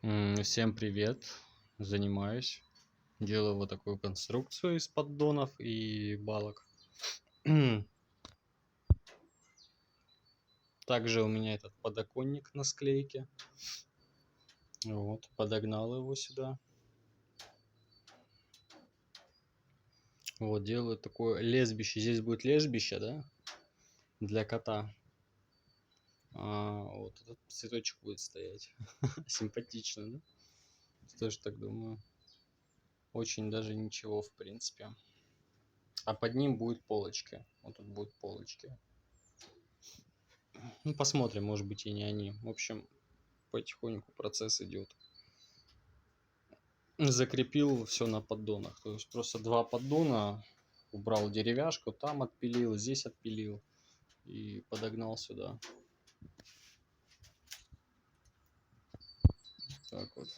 Всем привет! Занимаюсь. Делаю вот такую конструкцию из поддонов и балок. Также у меня этот подоконник на склейке. Вот, подогнал его сюда. Вот, делаю такое лежбище. Здесь будет лежбище, да? Для кота. Вот этот цветочек будет стоять. Симпатично, да? Тоже так думаю. Очень даже ничего, в принципе. А под ним будет полочки. Вот тут будут полочки. Ну, посмотрим, может быть и не они. В общем, потихоньку процесс идет. Закрепил все на поддонах. То есть просто два поддона. Убрал деревяшку, там отпилил, здесь отпилил. И подогнал сюда. Так вот.